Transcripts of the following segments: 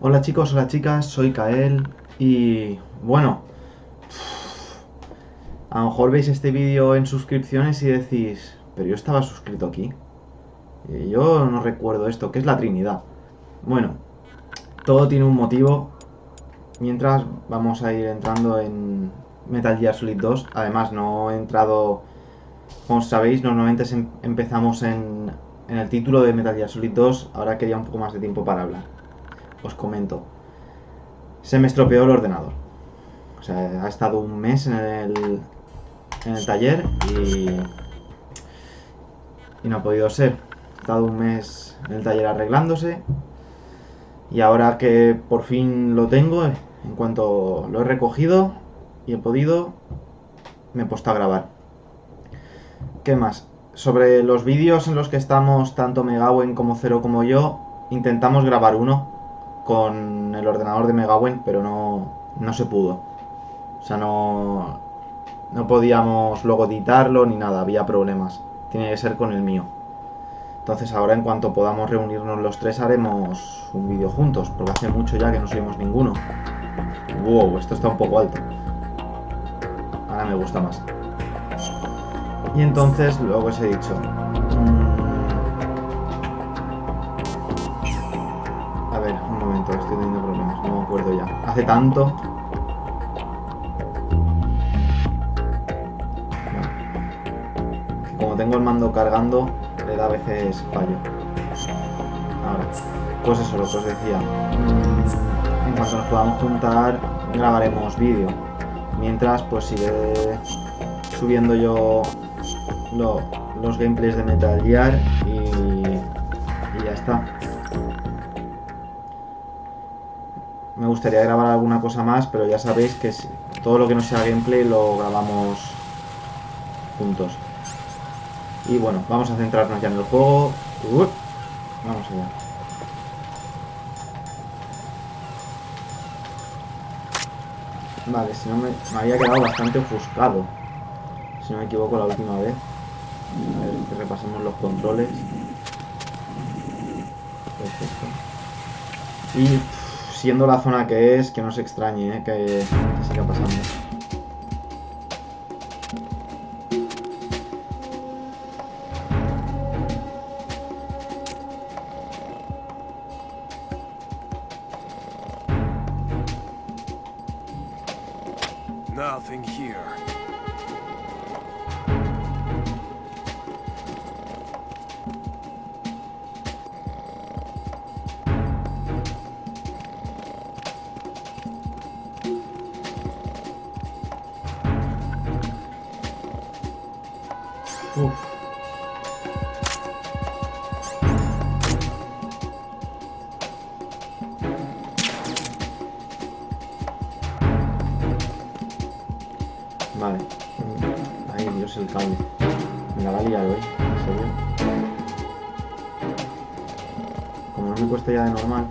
Hola chicos, hola chicas, soy Kael y bueno, a lo mejor veis este vídeo en suscripciones y decís, pero yo estaba suscrito aquí. Y yo no recuerdo esto, ¿qué es la Trinidad? Bueno, todo tiene un motivo. Mientras vamos a ir entrando en Metal Gear Solid 2. Además no he entrado, como sabéis, normalmente empezamos en el título de Metal Gear Solid 2. Ahora quería un poco más de tiempo para hablar. Os comento. Se me estropeó el ordenador. O sea, ha estado un mes en el taller y no ha podido ser. Ha estado un mes en el taller arreglándose y ahora que por fin lo tengo, en cuanto lo he recogido y he podido, me he puesto a grabar. ¿Qué más? Sobre los vídeos en los que estamos, tanto Megawen como Cero como yo, intentamos grabar uno con el ordenador de Megawen, pero no se pudo. O sea, no podíamos luego editarlo ni nada, había problemas. Tiene que ser con el mío. Entonces ahora en cuanto podamos reunirnos los tres haremos un vídeo juntos, porque hace mucho ya que no subimos ninguno. Wow, esto está un poco alto. Ahora me gusta más. Y entonces luego os he dicho... A ver, un momento, estoy teniendo problemas, no me acuerdo ya. Hace tanto... Como tengo el mando cargando, le da a veces fallo. Ahora, pues eso, lo que os decía. En cuanto nos podamos juntar, grabaremos vídeo. Mientras, pues iré subiendo yo los gameplays de Metal Gear y ya está. Me gustaría grabar alguna cosa más, pero ya sabéis que todo lo que no sea gameplay lo grabamos juntos. Y bueno, vamos a centrarnos ya en el juego. Vamos allá. Vale, si no me había quedado bastante ofuscado, si no me equivoco, la última vez. A ver, que repasemos los controles. Perfecto. Y siendo la zona que es, que no se extrañe, que siga pasando. Nothing here. Uf. Vale. Ay, Dios, el cable. Me la va a liar hoy, en serio. Como no me cuesta ya de normal.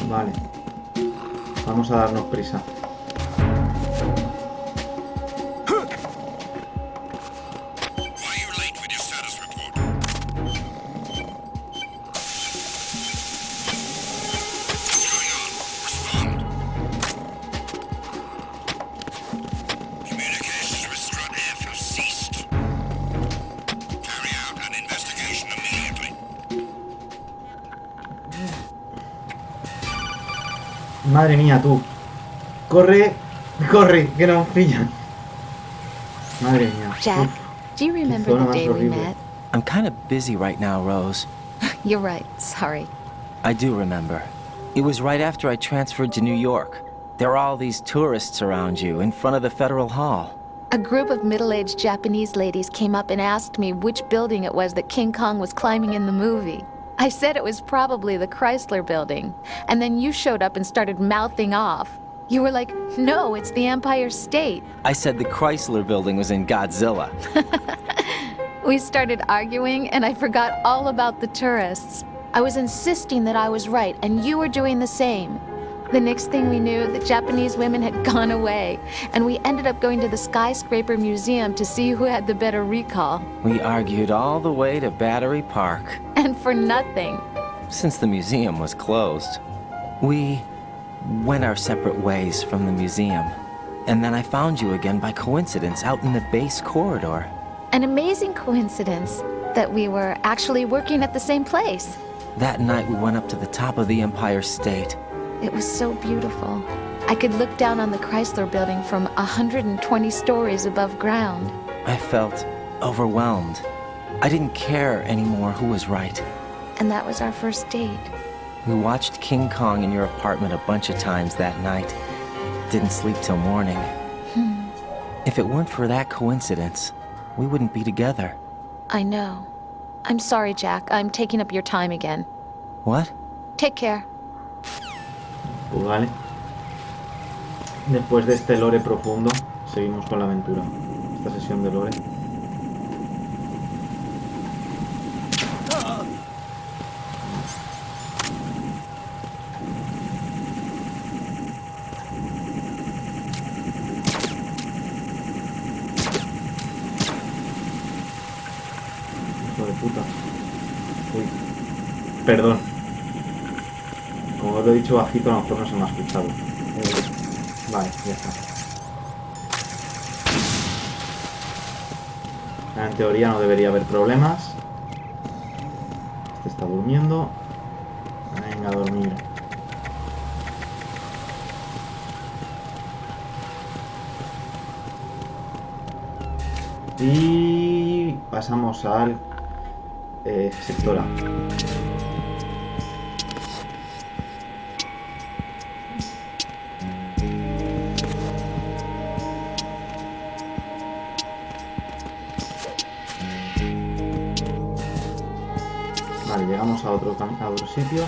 Vale. Vamos a darnos prisa. Madre mía, tú. Corre, corre, que nos pillan. Madre mía. Jack, Uf, do you qué remember zona the más day we horrible. met? I'm kind of busy right now, Rose. You're right, sorry. I do remember. It was right after I transferred to New York. There were all these tourists around you in front of the Federal Hall. A group of middle-aged Japanese ladies came up and asked me which building it was that King Kong was climbing in the movie. I said it was probably the Chrysler building, and then you showed up and started mouthing off. You were like, no, it's the Empire State. I said the Chrysler building was in Godzilla. We started arguing, and I forgot all about the tourists. I was insisting that I was right, and you were doing the same. The next thing we knew, the Japanese women had gone away, and we ended up going to the Skyscraper Museum to see who had the better recall. We argued all the way to Battery Park. And for nothing. Since the museum was closed, we went our separate ways from the museum. And then I found you again by coincidence out in the base corridor. An amazing coincidence that we were actually working at the same place. That night we went up to the top of the Empire State. It was so beautiful. I could look down on the Chrysler building from 120 stories above ground. I felt overwhelmed. I didn't care anymore who was right. And that was our first date. We watched King Kong in your apartment a bunch of times that night. Didn't sleep till morning. If it weren't for that coincidence, we wouldn't be together. I know. I'm sorry, Jack. I'm taking up your time again. What? Take care. Pues vale. Después de este lore profundo, seguimos con la aventura. Esta sesión de lore. Hijo de puta. Uy. Perdón. Como lo he dicho bajito, a lo mejor no se me ha escuchado. Vale, ya está. En teoría no debería haber problemas. Este está durmiendo. Venga a dormir. Y pasamos al sector A. Vale, llegamos a otro sitio.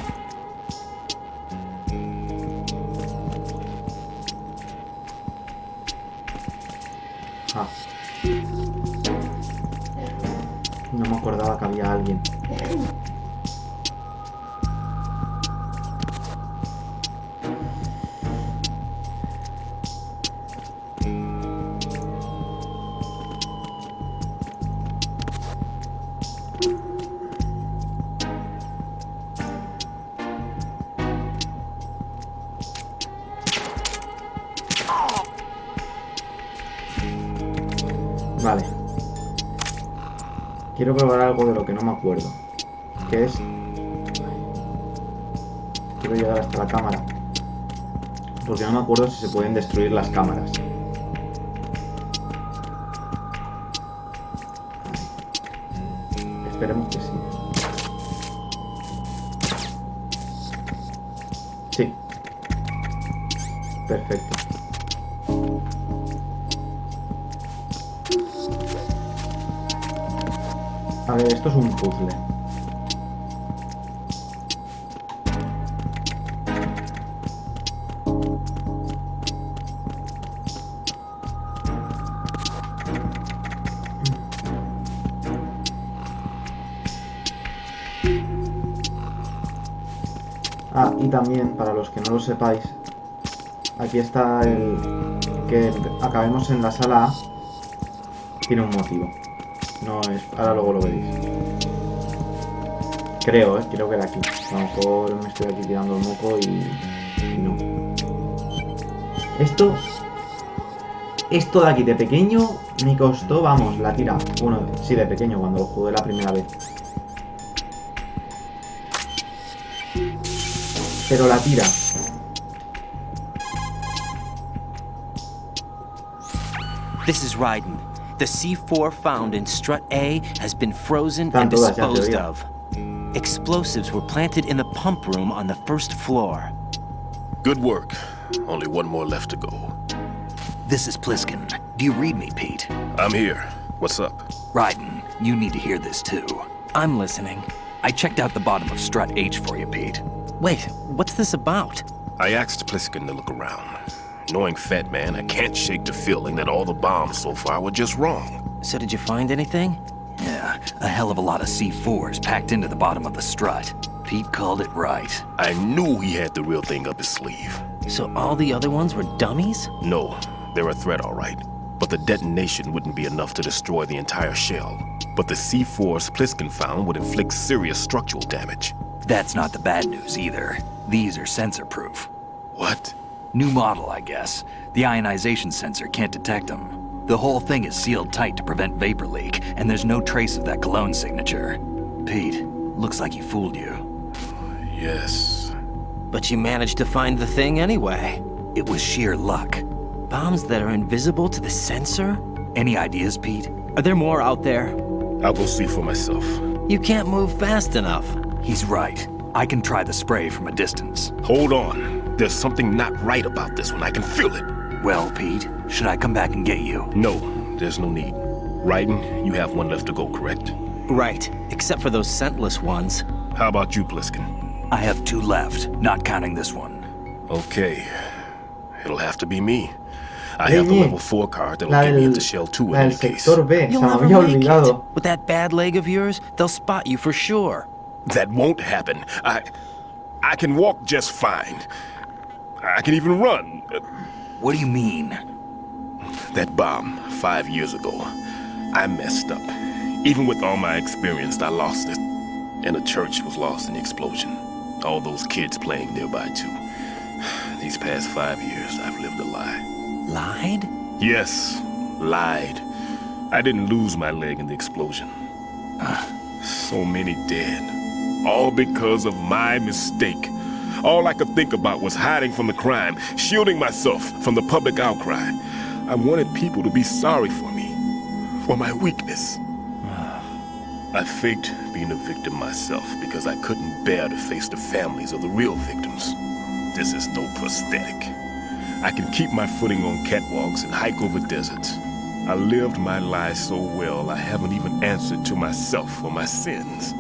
Ah. No me acordaba que había alguien. Vale. Quiero probar algo de lo que no me acuerdo. Que es... Quiero llegar hasta la cámara. Porque no me acuerdo si se pueden destruir las cámaras. Esperemos que sí. Sí. Perfecto. A ver, esto es un puzzle. Ah, y también, para los que no lo sepáis, aquí está el que acabemos en la sala A. Tiene un motivo. No es... Ahora luego lo veréis. Creo que era aquí. A lo mejor me estoy aquí tirando el moco y no. Esto de aquí de pequeño me costó, vamos, la tira. Bueno, sí, de pequeño, cuando lo jugué la primera vez. Pero la tira. This is Raiden. The C4 found in strut A has been frozen and Están todas ya, disposed teoría. of. Explosives were planted in the pump room on the first floor. Good work. Only one more left to go. This is Pliskin. Do you read me, Pete? I'm here. What's up? Raiden, you need to hear this too. I'm listening. I checked out the bottom of strut H for you, Pete. Wait, what's this about? I asked Pliskin to look around. Knowing Fat Man, I can't shake the feeling that all the bombs so far were just wrong. So did you find anything? Yeah, a hell of a lot of C4s packed into the bottom of the strut. Pete called it right. I knew he had the real thing up his sleeve. So all the other ones were dummies? No, they're a threat, all right. But the detonation wouldn't be enough to destroy the entire shell. But the C4s Pliskin found would inflict serious structural damage. That's not the bad news either. These are sensor-proof. What? New model, I guess. The ionization sensor can't detect them. The whole thing is sealed tight to prevent vapor leak, and there's no trace of that cologne signature. Pete, looks like he fooled you. Yes. But you managed to find the thing anyway. It was sheer luck. Bombs that are invisible to the sensor? Any ideas, Pete? Are there more out there? I'll go see for myself. You can't move fast enough. He's right. I can try the spray from a distance. Hold on. There's something not right about this one. I can feel it. Well, Pete, should I come back and get you? No, there's no need. Raiden, you have one left to go, correct? Right, except for those scentless ones. How about you, Pliskin? I have 2 left, not counting this one. Okay. It'll have to be me. I have the level 4 card that'll get me into Shell 2 in La any del case. sector B, se You'll me never había make olvidado. it. With that bad leg of yours, they'll spot you for sure. That won't happen. I can walk just fine. I can even run. What do you mean? That bomb 5 years ago, I messed up. Even with all my experience, I lost it. And the church was lost in the explosion. All those kids playing nearby too. These past 5 years, I've lived a lie. Lied? Yes, lied. I didn't lose my leg in the explosion. So many dead. All because of my mistake. All I could think about was hiding from the crime, shielding myself from the public outcry. I wanted people to be sorry for me, for my weakness. I faked being a victim myself because I couldn't bear to face the families of the real victims. This is no prosthetic. I can keep my footing on catwalks and hike over deserts. I lived my life so well I haven't even answered to myself for my sins.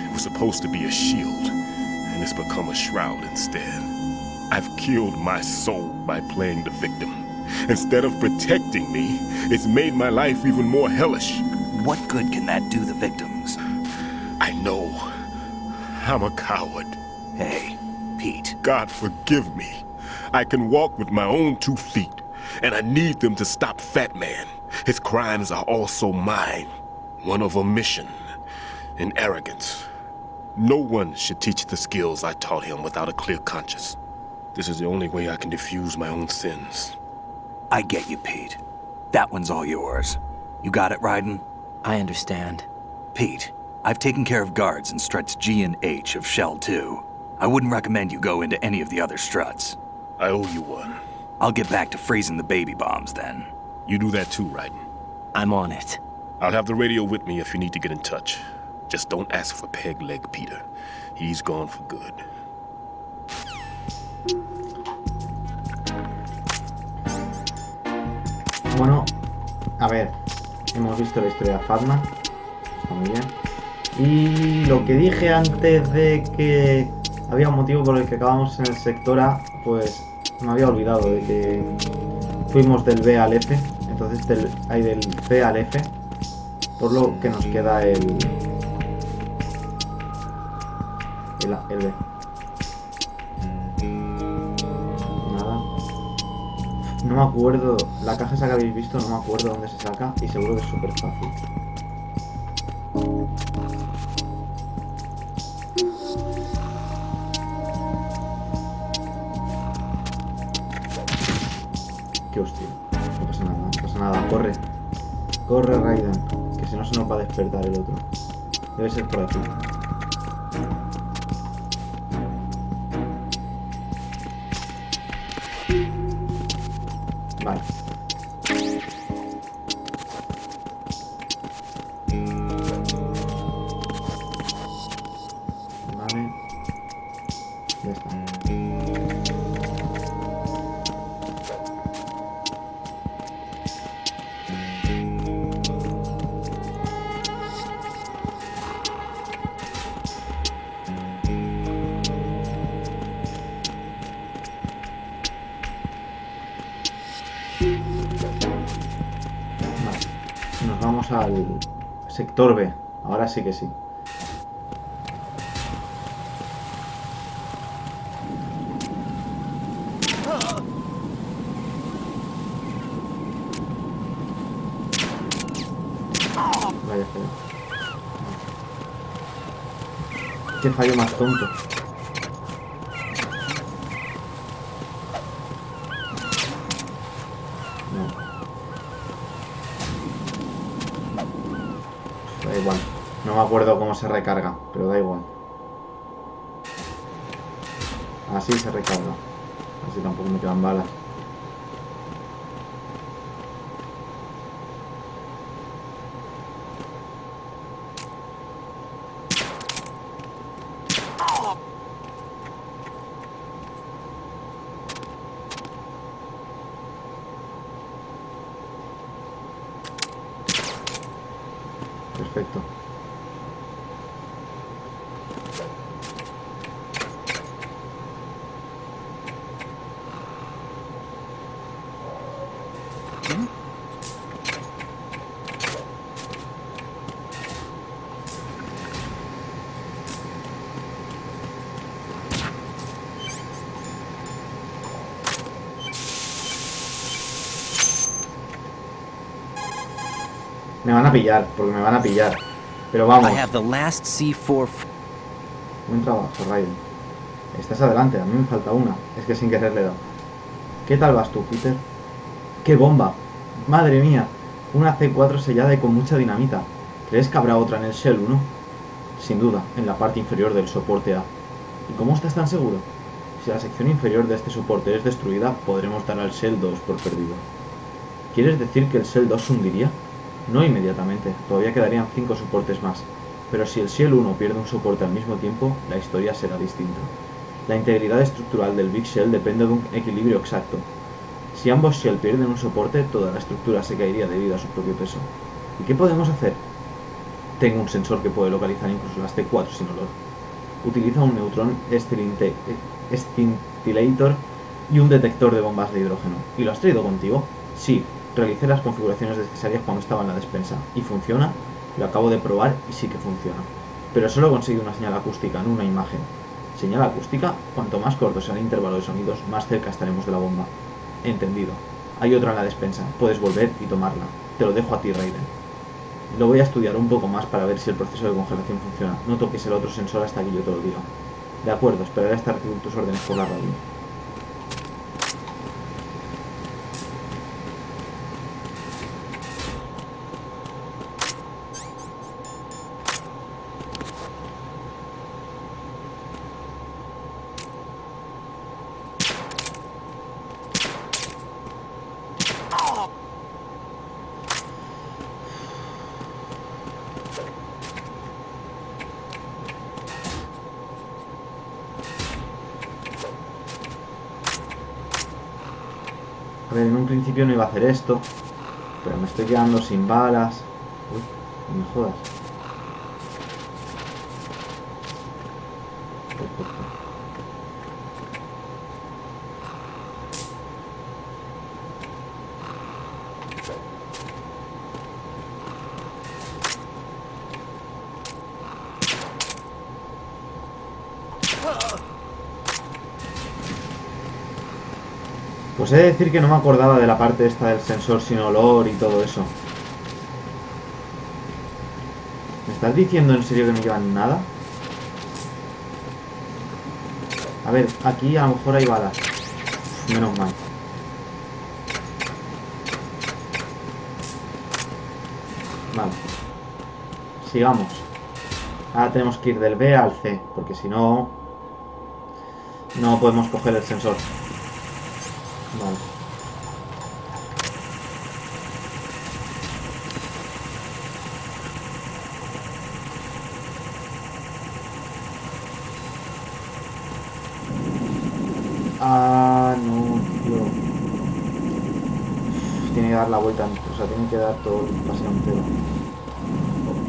It was supposed to be a shield, and it's become a shroud instead. I've killed my soul by playing the victim. Instead of protecting me, it's made my life even more hellish. What good can that do the victims? I know. I'm a coward. Hey, Pete. God forgive me. I can walk with my own 2 feet, and I need them to stop Fat Man. His crimes are also mine. One of omission and arrogance. No one should teach the skills I taught him without a clear conscience. This is the only way I can diffuse my own sins. I get you, Pete. That one's all yours. You got it, Raiden? I understand. Pete, I've taken care of guards in struts G and H of Shell 2. I wouldn't recommend you go into any of the other struts. I owe you one. I'll get back to freezing the baby bombs then. You do that too, Raiden. I'm on it. I'll have the radio with me if you need to get in touch. Just don't ask for Peg Leg Peter. He's gone for good. Bueno, a ver, hemos visto la historia de Fatman, está muy bien. Y lo que dije antes de que había un motivo por el que acabamos en el sector A, pues me había olvidado de que fuimos del B al F, entonces hay del C al F, por lo que nos queda el B. Nada. No me acuerdo, la caja esa que habéis visto, no me acuerdo dónde se saca y seguro que es súper fácil. Qué hostia, no pasa nada, no pasa nada, corre. Corre, Raiden, que si no se nos va a despertar el otro. Debe ser por aquí. Vale. Vale. Ya está. Vale. Nos vamos al sector B. Ahora sí que sí. Vaya fallo. Qué fallo más tonto. No. Da igual. No me acuerdo cómo se recarga, pero da igual. Así se recarga. Así tampoco me quedan balas. Perfecto. Me van a pillar, porque me van a pillar. Pero vamos. I have the last C4. Buen trabajo, Raiden. Estás adelante, a mí me falta una. Es que sin querer le he dado. ¿Qué tal vas tú, Peter? ¡Qué bomba! ¡Madre mía! Una C4 sellada y con mucha dinamita. ¿Crees que habrá otra en el Shell 1? Sin duda, en la parte inferior del soporte A. ¿Y cómo estás tan seguro? Si la sección inferior de este soporte es destruida, podremos dar al Shell 2 por perdido. ¿Quieres decir que el Shell 2 se hundiría? No inmediatamente, todavía quedarían 5 soportes más. Pero si el Shell 1 pierde un soporte al mismo tiempo, la historia será distinta. La integridad estructural del Big Shell depende de un equilibrio exacto. Si ambos Shell pierden un soporte, toda la estructura se caería debido a su propio peso. ¿Y qué podemos hacer? Tengo un sensor que puede localizar incluso las T4 sin olor. Utiliza un neutrón scintillator y un detector de bombas de hidrógeno. ¿Y lo has traído contigo? Sí, realicé las configuraciones necesarias cuando estaba en la despensa. ¿Y funciona? Lo acabo de probar y sí que funciona. Pero solo he conseguido una señal acústica, no una imagen. ¿Señal acústica? Cuanto más corto sea el intervalo de sonidos, más cerca estaremos de la bomba. Entendido. Hay otra en la despensa. Puedes volver y tomarla. Te lo dejo a ti, Raiden. Lo voy a estudiar un poco más para ver si el proceso de congelación funciona. No toques el otro sensor hasta que yo te lo diga. De acuerdo, esperaré hasta recibir tus órdenes por la radio. A ver, en un principio no iba a hacer esto, pero me estoy quedando sin balas. Uy, no me jodas. Perfecto. Pues he de decir que no me acordaba de la parte esta del sensor sin olor y todo eso. ¿Me estás diciendo en serio que no llevan nada? A ver, aquí a lo mejor hay balas. Uf, menos mal. Vale. Sigamos. Ahora tenemos que ir del B al C, porque si no, no podemos coger el sensor. Vale. Ah, no, tío. Tiene que dar la vuelta, o sea, tiene que dar todo el paseo entero.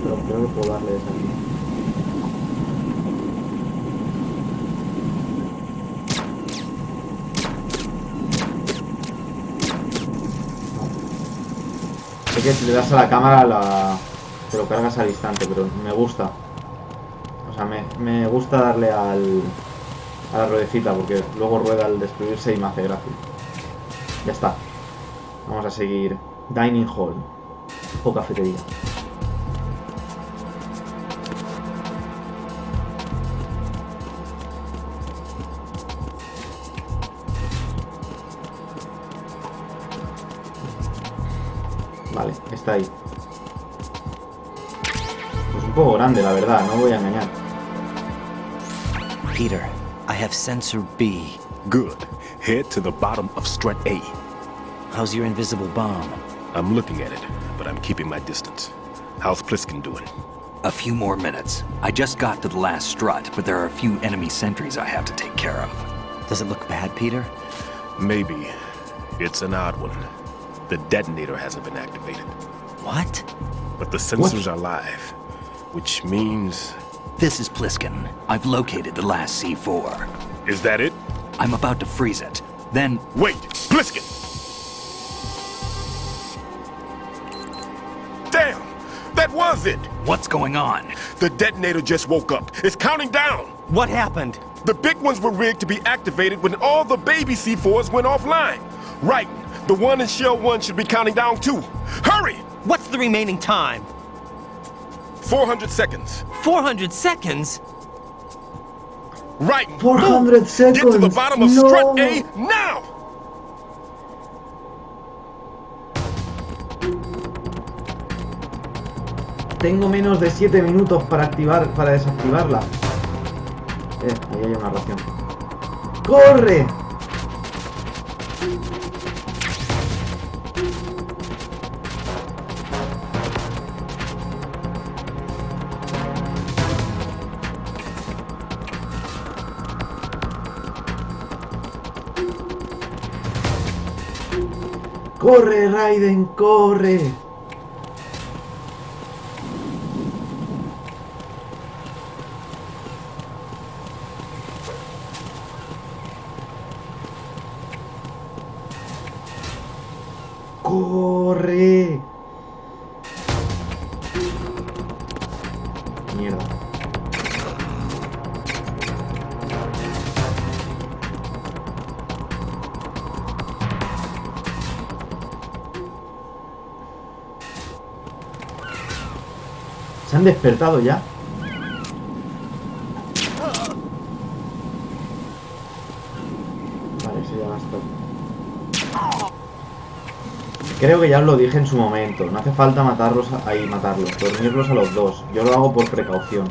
Pero creo que puedo darle desde aquí. Sé que si le das a la cámara te lo cargas al instante, pero me gusta. O sea, me gusta darle a la ruedecita porque luego rueda al destruirse y me hace gracia. Ya está. Vamos a seguir. Dining Hall o cafetería. Vale, está ahí. Pues un poco grande, la verdad, no voy a engañar. Peter, I have sensor B. Good. Head to the bottom of strut A. How's your invisible bomb? I'm looking at it, but I'm keeping my distance. How's Pliskin doing? A few more minutes. I just got to the last strut, but there are a few enemy sentries I have to take care of. Does it look bad, Peter? Maybe. It's an odd one. The detonator hasn't been activated. What? But the sensors are live, which means... This is Pliskin. I've located the last C4. Is that it? I'm about to freeze it. Then... Wait! Pliskin! Damn! That was it! What's going on? The detonator just woke up. It's counting down! What happened? The big ones were rigged to be activated when all the baby C4s went offline. Right. The one in Shell 1 should be counting down too. Hurry! What's the remaining time? 400 seconds. 400 seconds? Right. 400 seconds. Get to the bottom of No. strut A now! Tengo menos de 7 minutos para desactivarla. Ahí hay una ración. ¡Corre! ¡Corre, Raiden, corre! ¡Corre! Mierda. ¿Se han despertado ya? Vale, ese ya basta. Creo que ya os lo dije en su momento. No hace falta matarlos ahí, dormirlos a los dos. Yo lo hago por precaución.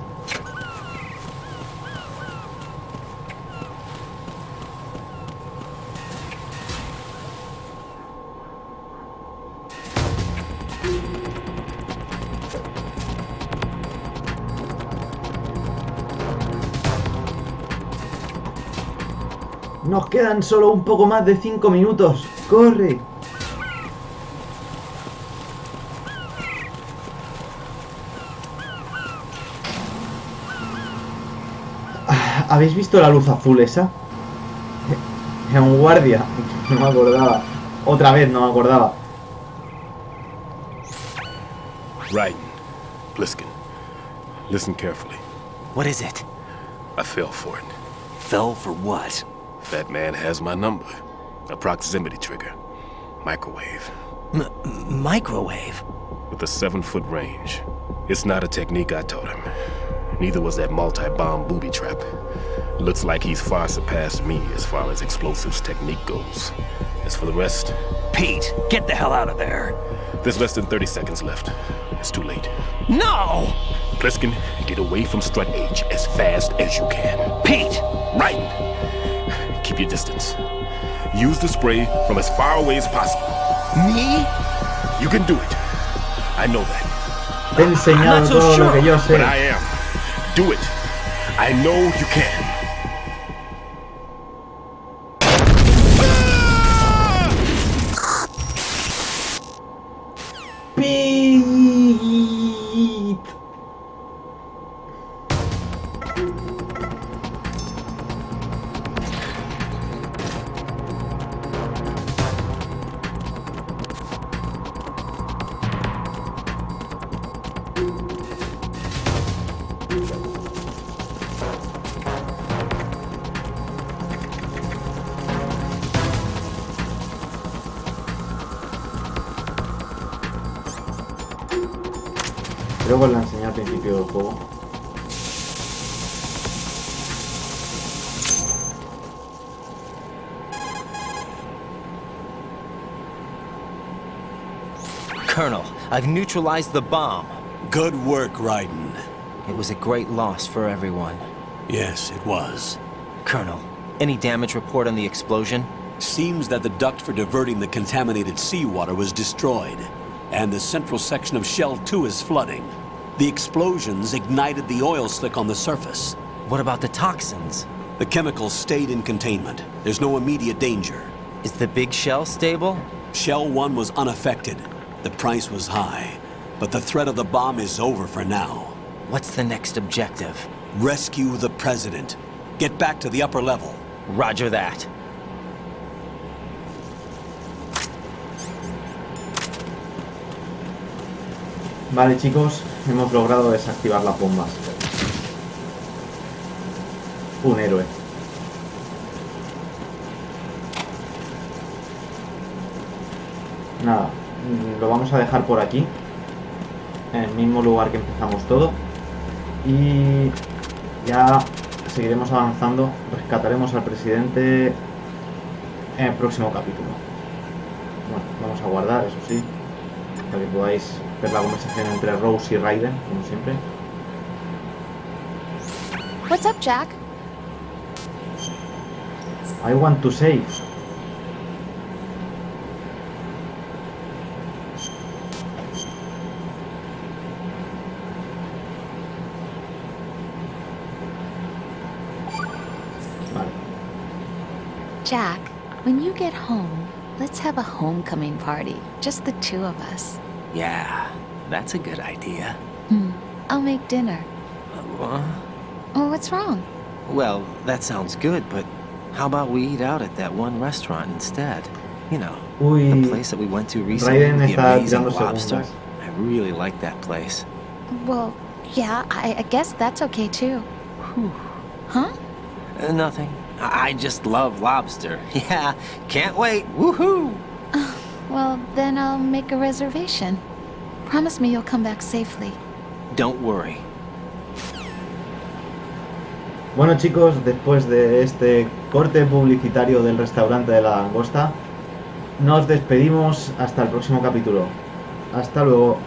Nos quedan solo un poco más de 5 minutos. ¡Corre! ¿Habéis visto la luz azul esa? Era un guardia. No me acordaba. Otra vez no me acordaba. Right. Pliskin. Listen carefully. What is it? I fell for it. Fell for what? That man has my number. A proximity trigger. Microwave. Microwave? With a 7-foot range. It's not a technique I taught him. Neither was that multi-bomb booby trap. Looks like he's far surpassed me as far as explosives technique goes. As for the rest... Pete, get the hell out of there. There's less than 30 seconds left. It's too late. No! Pliskin, get away from strut H as fast as you can. Pete! Right! Keep your distance. Use the spray from as far away as possible. Me? You can do it. I know that. Te he enseñado todo lo que yo sé. But I am. Do it. I know you can. Creo que os la enseñé al principio del juego. Colonel, I've neutralized the bomb. Good work, Raiden. It was a great loss for everyone. Yes, it was. Colonel, any damage report on the explosion? Seems that the duct for diverting the contaminated seawater was destroyed, and the central section of Shell 2 is flooding. The explosions ignited the oil slick on the surface. What about the toxins? The chemicals stayed in containment. There's no immediate danger. Is the big shell stable? Shell 1 was unaffected. The price was high, but the threat of the bomb is over for now. What's the next objective? Rescue the President. Get back to the upper level. Roger that. Vale, chicos, hemos logrado desactivar las bombas. Un héroe. Nada, lo vamos a dejar por aquí, en el mismo lugar que empezamos todo, y ya seguiremos avanzando. Rescataremos al presidente en el próximo capítulo. Bueno, vamos a guardar, eso sí, para que podáis ver la conversación entre Rose y Raiden, como siempre. What's up, Jack? I want to save. Vale. Jack, when you get home, let's have a homecoming party. Just the two of us. Yeah, that's a good idea. I'll make dinner. Oh, what's wrong? Well, that sounds good, but how about we eat out at that one restaurant instead? You know, Uy, the place that we went to recently Raiden with the está amazing tirando lobster. segundas. I really like that place. Well, yeah, I guess that's okay too. Huh? Nothing. I just love lobster. Yeah, can't wait. Woohoo! Well, then I'll make a reservation. Promise me you'll come back safely. Don't worry. Bueno, chicos, después de este corte publicitario del restaurante de la langosta, nos despedimos hasta el próximo capítulo. Hasta luego.